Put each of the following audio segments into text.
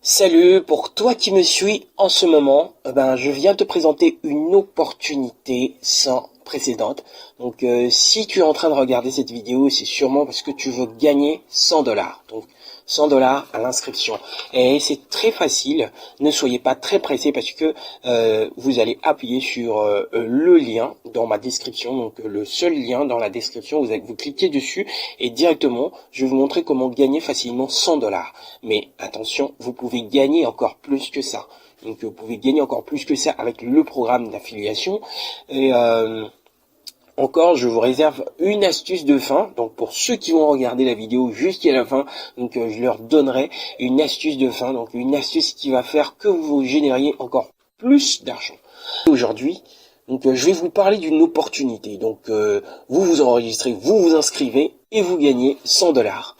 Salut, pour toi qui me suis en ce moment, je viens te présenter une opportunité sans précédente. Si tu es en train de regarder cette vidéo, c'est sûrement parce que tu veux gagner 100 dollars. Donc, 100 dollars à l'inscription. Et c'est très facile. Ne soyez pas très pressés parce que vous allez appuyer sur le lien dans ma description. Donc, le seul lien dans la description, vous cliquez dessus et directement, je vais vous montrer comment gagner facilement 100 dollars. Mais attention, vous pouvez gagner encore plus que ça. Donc vous pouvez gagner encore plus que ça avec le programme d'affiliation. Et encore, je vous réserve une astuce de fin. Donc pour ceux qui vont regarder la vidéo jusqu'à la fin, je leur donnerai une astuce de fin. Donc une astuce qui va faire que vous génériez encore plus d'argent. Aujourd'hui, je vais vous parler d'une opportunité. Vous vous enregistrez, vous vous inscrivez et vous gagnez 100 dollars.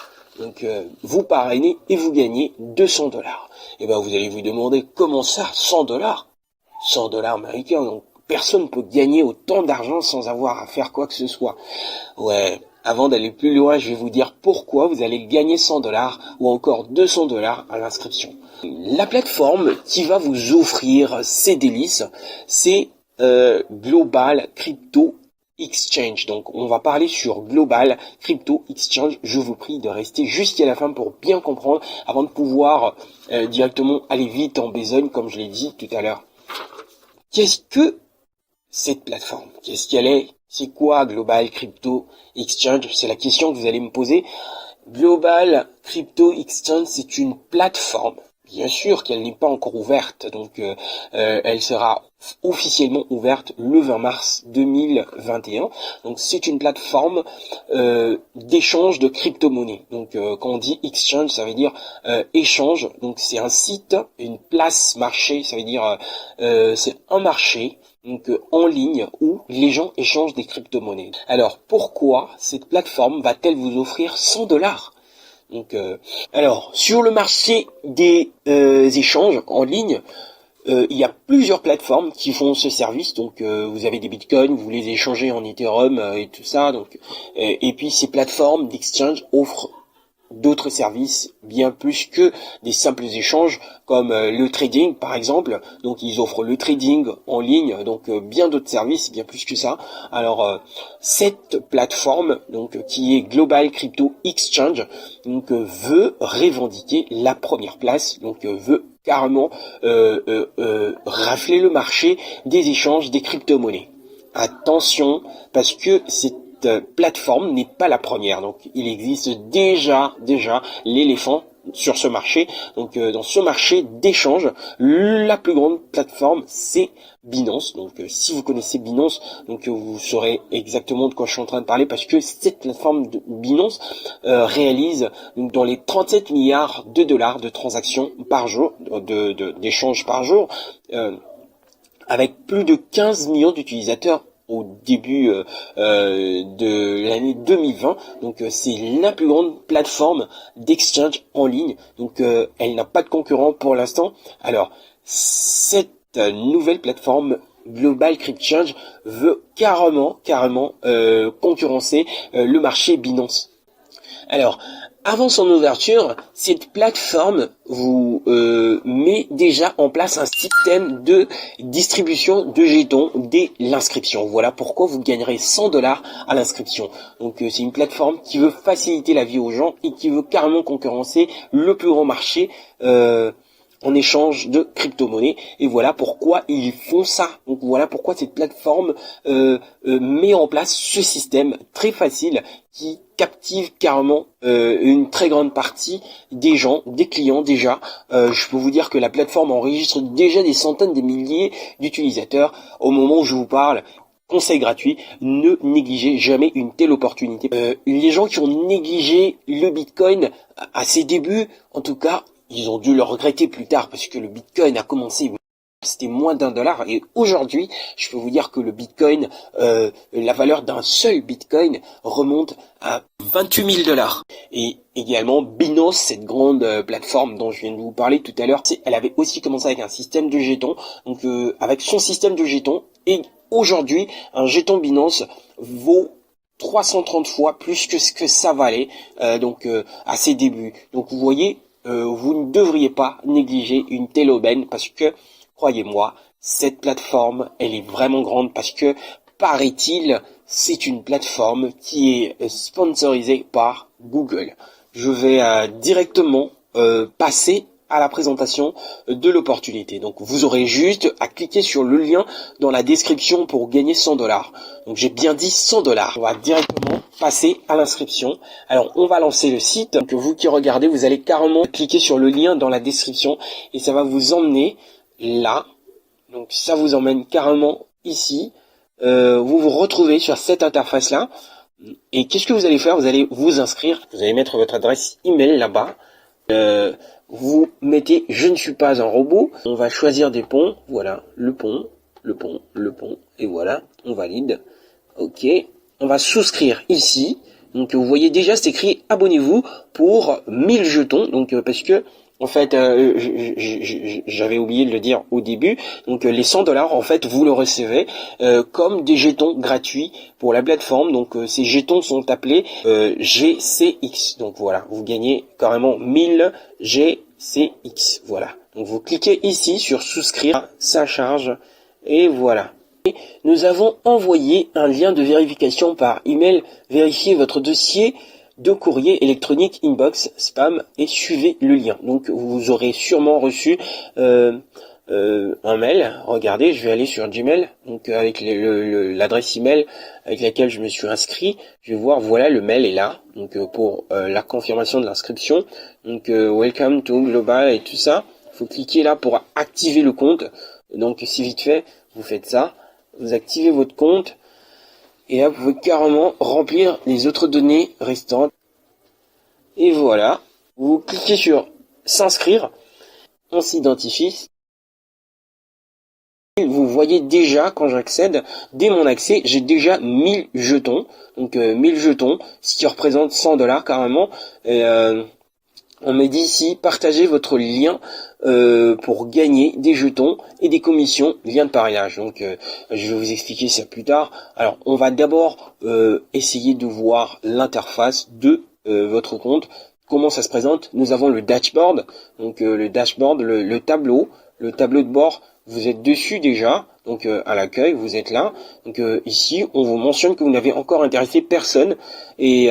Vous parrainez et vous gagnez 200 dollars. Et vous allez vous demander comment ça, 100 dollars 100 dollars américains. Donc, personne ne peut gagner autant d'argent sans avoir à faire quoi que ce soit. Ouais, avant d'aller plus loin, je vais vous dire pourquoi vous allez gagner 100 dollars ou encore 200 dollars à l'inscription. La plateforme qui va vous offrir ces délices, c'est Global Crypto Exchange. Donc on va parler sur Global Crypto Exchange. Je vous prie de rester jusqu'à la fin pour bien comprendre avant de pouvoir directement aller vite en besogne comme je l'ai dit tout à l'heure. Qu'est-ce que cette plateforme? Qu'est-ce qu'elle est? C'est quoi Global Crypto Exchange? C'est la question que vous allez me poser. Global Crypto Exchange, c'est une plateforme. Bien sûr qu'elle n'est pas encore ouverte, elle sera officiellement ouverte le 20 mars 2021. Donc c'est une plateforme d'échange de crypto-monnaies. Quand on dit exchange, ça veut dire échange. Donc c'est un site, une place marché, ça veut dire c'est un marché en ligne où les gens échangent des crypto-monnaies. Alors pourquoi cette plateforme va-t-elle vous offrir 100 dollars? Alors, sur le marché des échanges en ligne, il y a plusieurs plateformes qui font ce service. Vous avez des bitcoins, vous les échangez en Ethereum et tout ça. Et puis ces plateformes d'exchange offrent d'autres services bien plus que des simples échanges comme le trading par exemple. Donc ils offrent le trading en ligne, bien d'autres services, bien plus que ça. Alors cette plateforme qui est Global Crypto Exchange veut revendiquer la première place, veut carrément rafler le marché des échanges des crypto-monnaies. Attention, parce que cette plateforme n'est pas la première. Donc il existe déjà l'éléphant sur ce marché. Dans ce marché d'échange, la plus grande plateforme c'est Binance. Si vous connaissez Binance, vous saurez exactement de quoi je suis en train de parler parce que cette plateforme de Binance réalise dans les 37 milliards de dollars de transactions par jour, d'échanges par jour, avec plus de 15 millions d'utilisateurs au début de l'année 2020. C'est la plus grande plateforme d'exchange en ligne. Elle n'a pas de concurrent pour l'instant. Alors cette nouvelle plateforme Global Crypto Exchange veut carrément concurrencer le marché Binance. Alors avant son ouverture, cette plateforme vous met déjà en place un système de distribution de jetons dès l'inscription. Voilà pourquoi vous gagnerez 100 dollars à l'inscription. C'est une plateforme qui veut faciliter la vie aux gens et qui veut carrément concurrencer le plus grand marché en échange de crypto-monnaies. Et voilà pourquoi ils font ça. Voilà pourquoi cette plateforme met en place ce système très facile qui captive carrément une très grande partie des gens, des clients déjà. Je peux vous dire que la plateforme enregistre déjà des centaines de milliers d'utilisateurs au moment où je vous parle. Conseil gratuit, ne négligez jamais une telle opportunité. Les gens qui ont négligé le Bitcoin à ses débuts, en tout cas, ils ont dû le regretter plus tard parce que le Bitcoin a commencé, c'était moins d'$1 et aujourd'hui, je peux vous dire que le Bitcoin, la valeur d'un seul Bitcoin remonte à 28 000 dollars. Et également Binance, cette grande plateforme dont je viens de vous parler tout à l'heure, elle avait aussi commencé avec un système de jetons. Avec son système de jetons, et aujourd'hui, un jeton Binance vaut 330 fois plus que ce que ça valait à ses débuts. Donc vous voyez, vous ne devriez pas négliger une telle aubaine parce que, croyez-moi, cette plateforme, elle est vraiment grande parce que, paraît-il, c'est une plateforme qui est sponsorisée par Google. Je vais directement passer à la présentation de l'opportunité. Donc vous aurez juste à cliquer sur le lien dans la description pour gagner 100 dollars. Donc j'ai bien dit 100 dollars. On va directement passer à l'inscription. Alors on va lancer le site. Donc vous qui regardez, vous allez carrément cliquer sur le lien dans la description et ça va vous emmener là. Donc ça vous emmène carrément ici. Vous vous retrouvez sur cette interface là. Et qu'est-ce que vous allez faire? Vous allez vous inscrire. Vous allez mettre votre adresse email là-bas. Vous mettez je ne suis pas un robot. On va choisir des ponts. Voilà, le pont. Et voilà, on valide. Ok. On va souscrire ici. Donc vous voyez déjà c'est écrit abonnez-vous pour 1000 jetons. Donc parce que en fait j'avais oublié de le dire au début. Donc les 100 dollars en fait vous le recevez comme des jetons gratuits pour la plateforme. Donc ces jetons sont appelés GCX. Donc voilà, vous gagnez carrément 1000 GCX. Voilà. Donc vous cliquez ici sur souscrire, ça charge et voilà. Nous avons envoyé un lien de vérification par email. Vérifiez votre dossier de courrier électronique inbox spam et suivez le lien. Donc vous aurez sûrement reçu un mail. Regardez, je vais aller sur Gmail, donc avec l'adresse email avec laquelle je me suis inscrit. Je vais voir, voilà, le mail est là. Donc pour la confirmation de l'inscription. Donc welcome to global et tout ça. Il faut cliquer là pour activer le compte. Donc c'est vite fait, vous faites ça. Vous activez votre compte et là vous pouvez carrément remplir les autres données restantes. Et voilà, vous cliquez sur s'inscrire, on s'identifie. Vous voyez déjà quand j'accède, dès mon accès, j'ai déjà 1000 jetons. Donc 1000 jetons, ce qui représente 100 dollars carrément. Et, on me dit ici, partagez votre lien pour gagner des jetons et des commissions, lien de parrainage. Donc je vais vous expliquer ça plus tard. Alors on va d'abord essayer de voir l'interface de votre compte. Comment ça se présente? Nous avons le dashboard. Donc le dashboard, le tableau de bord, vous êtes dessus déjà. Donc à l'accueil, vous êtes là. Donc ici, on vous mentionne que vous n'avez encore intéressé personne. Et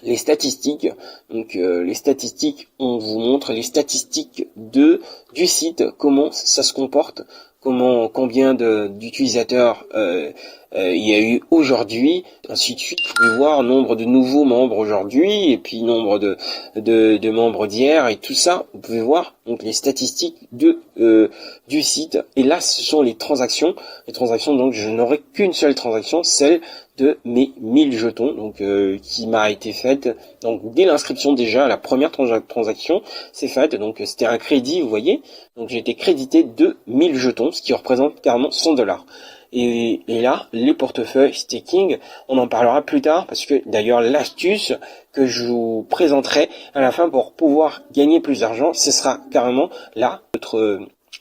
les statistiques, donc les statistiques, on vous montre les statistiques du site, comment ça se comporte, combien d'utilisateurs il y a eu aujourd'hui, ainsi de suite. Vous pouvez voir nombre de nouveaux membres aujourd'hui et puis nombre de membres d'hier et tout ça. Vous pouvez voir donc les statistiques du site. Et là, ce sont les transactions. Les transactions, donc je n'aurai qu'une seule transaction, celle de mes 1000 jetons, donc qui m'a été faite. Donc dès l'inscription déjà, la première transaction c'est faite. Donc c'était un crédit, vous voyez. Donc j'ai été crédité de 1000 jetons, ce qui représente carrément 100 dollars. Et là, les portefeuilles staking, on en parlera plus tard parce que d'ailleurs l'astuce que je vous présenterai à la fin pour pouvoir gagner plus d'argent, ce sera carrément là,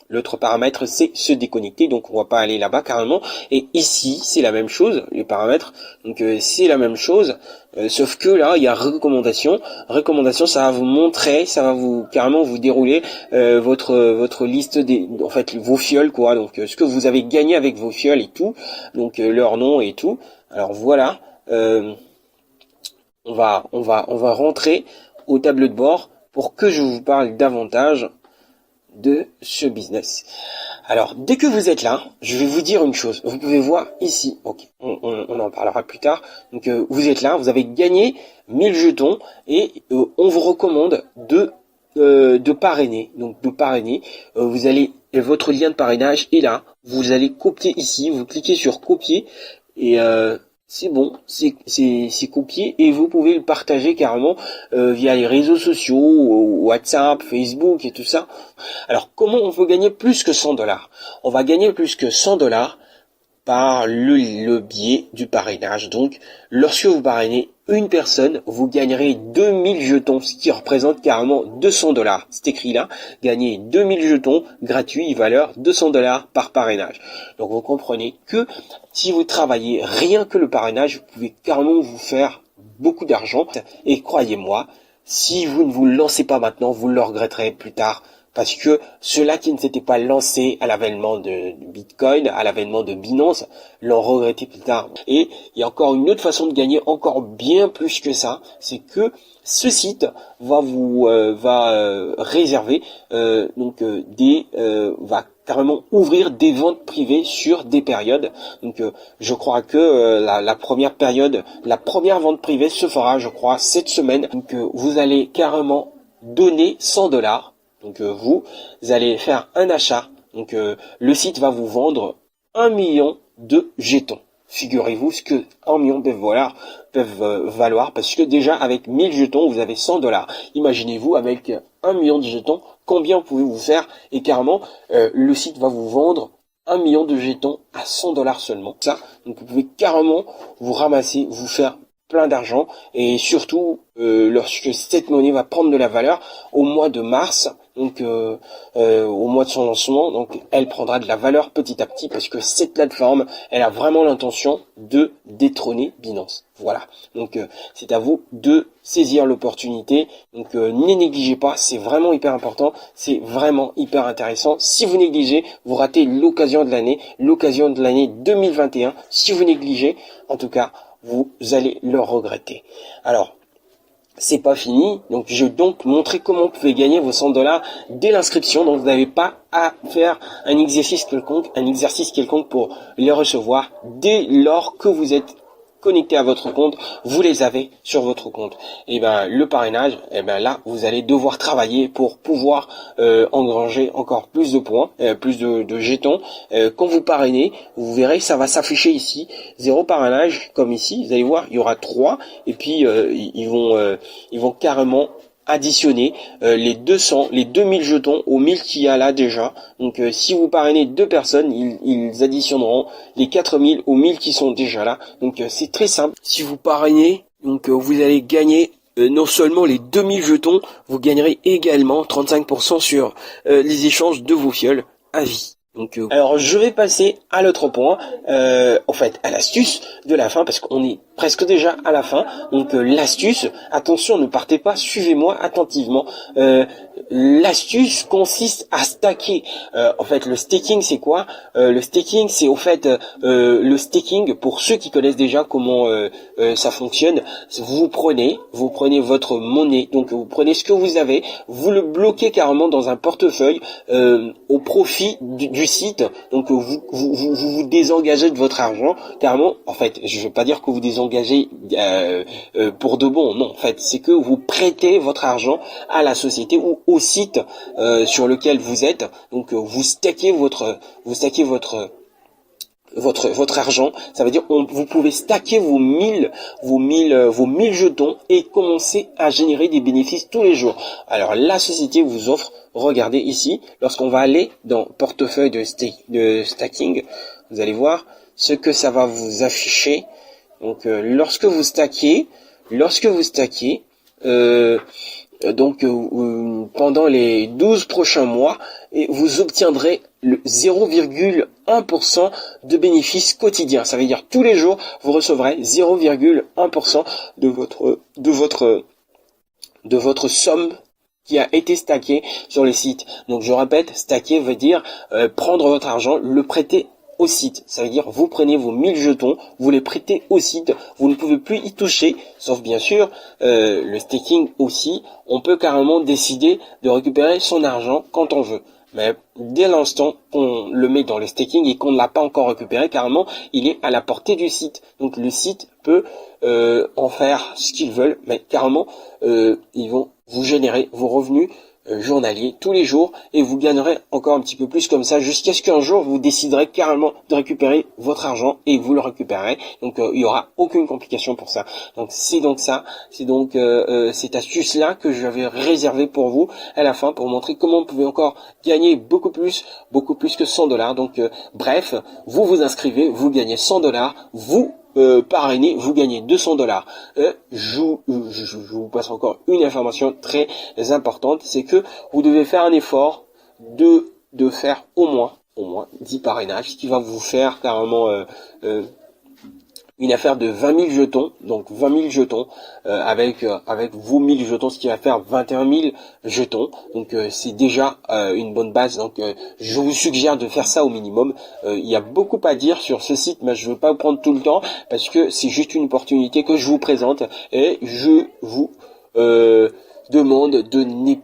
l'autre paramètre, c'est se déconnecter. Donc on va pas aller là-bas carrément. Et ici, c'est la même chose, les paramètres. Donc c'est la même chose, sauf que là, il y a recommandation. Recommandation, ça va vous montrer, ça va vous carrément vous dérouler votre liste en fait vos fioles quoi. Donc ce que vous avez gagné avec vos fioles et tout. Donc leur nom et tout. Alors voilà, on va rentrer au tableau de bord pour que je vous parle davantage de ce business. Alors, dès que vous êtes là, je vais vous dire une chose. Vous pouvez voir ici, ok, on en parlera plus tard. Donc, vous êtes là, vous avez gagné 1000 jetons et on vous recommande de parrainer. Donc, de parrainer, vous allez, votre lien de parrainage est là. Vous allez copier ici, vous cliquez sur copier et c'est bon, c'est copié et vous pouvez le partager carrément via les réseaux sociaux, WhatsApp, Facebook et tout ça. Alors comment on peut gagner plus que 100 dollars? On va gagner plus que 100 dollars par le biais du parrainage. Donc lorsque vous parrainez une personne, vous gagnerez 2000 jetons, ce qui représente carrément 200 dollars. C'est écrit là, gagner 2000 jetons gratuits, valeur 200 dollars par parrainage. Donc vous comprenez que si vous travaillez rien que le parrainage, vous pouvez carrément vous faire beaucoup d'argent. Et croyez-moi, Si vous ne vous lancez pas maintenant, vous le regretterez plus tard. Parce que ceux-là qui ne s'étaient pas lancés à l'avènement de Bitcoin, à l'avènement de Binance, l'ont regretté plus tard. Et il y a encore une autre façon de gagner, encore bien plus que ça, c'est que ce site va vous réserver va carrément ouvrir des ventes privées sur des périodes. Donc je crois que la première vente privée se fera, je crois, cette semaine. Donc vous allez carrément donner 100 $. Donc vous allez faire un achat. Donc le site va vous vendre 1 million de jetons. Figurez-vous ce que 1 million peuvent valoir, parce que déjà avec 1000 jetons, vous avez 100 $. Imaginez-vous avec 1 million de jetons, combien pouvez-vous faire? Et carrément, le site va vous vendre 1 million de jetons à 100 $ seulement. Ça, donc vous pouvez carrément vous ramasser, vous faire plein d'argent, et surtout lorsque cette monnaie va prendre de la valeur au mois de mars, donc au mois de son lancement, donc elle prendra de la valeur petit à petit, parce que cette plateforme, elle a vraiment l'intention de détrôner Binance. Voilà, donc c'est à vous de saisir l'opportunité. Donc ne négligez pas, c'est vraiment hyper important, c'est vraiment hyper intéressant. Si vous négligez, vous ratez l'occasion de l'année 2021. Si vous négligez, en tout cas, vous allez le regretter. Alors, c'est pas fini, donc je vais donc montrer comment vous pouvez gagner vos 100 $ dès l'inscription. Donc vous n'avez pas à faire un exercice quelconque pour les recevoir. Dès lors que vous êtes connecté à votre compte, vous les avez sur votre compte. Et ben le parrainage, et ben là vous allez devoir travailler pour pouvoir engranger encore plus de points, plus de jetons. Quand vous parrainez, vous verrez, ça va s'afficher ici 0 parrainage, comme ici. Vous allez voir, il y aura 3, et puis ils vont carrément additionner les 2000 jetons aux 1000 qu'il y a là déjà. Donc si vous parrainez 2 personnes, ils additionneront les 4000 aux 1000 qui sont déjà là. Donc c'est très simple. Si vous parrainez, donc vous allez gagner non seulement les 2000 jetons, vous gagnerez également 35% sur les échanges de vos fioles à vie. Donc, alors je vais passer à l'autre point, en fait à l'astuce de la fin, parce qu'on est presque déjà à la fin. Donc l'astuce, attention, ne partez pas, suivez-moi attentivement. L'astuce consiste à stacker. En fait, le staking, c'est quoi? Le staking, c'est au fait le staking, pour ceux qui connaissent déjà comment ça fonctionne. Vous prenez votre monnaie, donc vous prenez ce que vous avez, vous le bloquez carrément dans un portefeuille au profit du site. Donc vous désengagez de votre argent carrément. En fait, je ne veux pas dire que vous désengagez pour de bon, non. En fait, c'est que vous prêtez votre argent à la société ou au site sur lequel vous êtes. Donc vous stackez votre argent. Ça veut dire vous pouvez stacker vos 1000 jetons et commencer à générer des bénéfices tous les jours. Alors la société vous offre, regardez ici, lorsqu'on va aller dans portefeuille de stacking, vous allez voir ce que ça va vous afficher. Donc lorsque vous stackez, pendant les 12 prochains mois, et vous obtiendrez le 0,1% de bénéfices quotidiens. Ça veut dire tous les jours, vous recevrez 0,1% de votre somme qui a été stackée sur les sites. Donc je répète, stacker veut dire prendre votre argent, le prêter au site. Ça veut dire vous prenez vos 1000 jetons, vous les prêtez au site, vous ne pouvez plus y toucher, sauf bien sûr le staking aussi, on peut carrément décider de récupérer son argent quand on veut. Mais dès l'instant qu'on le met dans le staking et qu'on ne l'a pas encore récupéré, carrément, il est à la portée du site. Donc le site peut en faire ce qu'ils veulent, mais carrément, ils vont vous générer vos revenus journalier tous les jours, et vous gagnerez encore un petit peu plus comme ça jusqu'à ce qu'un jour vous déciderez carrément de récupérer votre argent et vous le récupérerez. Donc il y aura aucune complication pour ça. Donc c'est cette astuce là que j'avais réservée pour vous à la fin, pour montrer comment vous pouvez encore gagner beaucoup plus que 100 $. Donc bref, vous inscrivez, vous gagnez 100 $, vous parrainez, vous gagnez 200 $. Je vous passe encore une information très importante, c'est que vous devez faire un effort de faire au moins 10 parrainages, ce qui va vous faire carrément une affaire de 20 000 jetons, donc 20 000 jetons avec vos 1000 jetons, ce qui va faire 21 000 jetons. Donc c'est déjà une bonne base. Donc je vous suggère de faire ça au minimum. Il y a beaucoup à dire sur ce site, mais je ne veux pas vous prendre tout le temps parce que c'est juste une opportunité que je vous présente et je vous demande de ne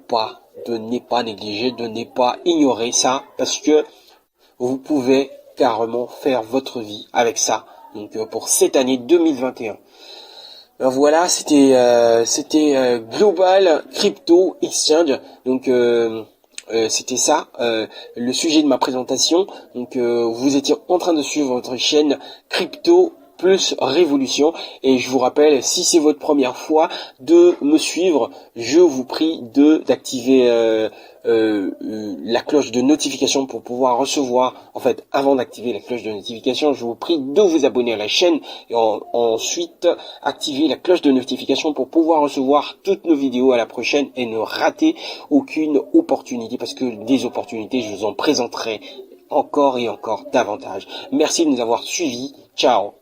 pas négliger, de ne pas ignorer ça parce que vous pouvez carrément faire votre vie avec ça. Donc pour cette année 2021. Alors voilà, c'était Global Crypto Exchange. Donc c'était ça le sujet de ma présentation. Donc vous étiez en train de suivre votre chaîne Crypto Plus Révolution et je vous rappelle, si c'est votre première fois de me suivre, je vous prie d'activer la cloche de notification pour pouvoir recevoir, en fait avant d'activer la cloche de notification, je vous prie de vous abonner à la chaîne et ensuite activer la cloche de notification pour pouvoir recevoir toutes nos vidéos à la prochaine et ne rater aucune opportunité parce que des opportunités je vous en présenterai encore et encore davantage. Merci de nous avoir suivis, ciao.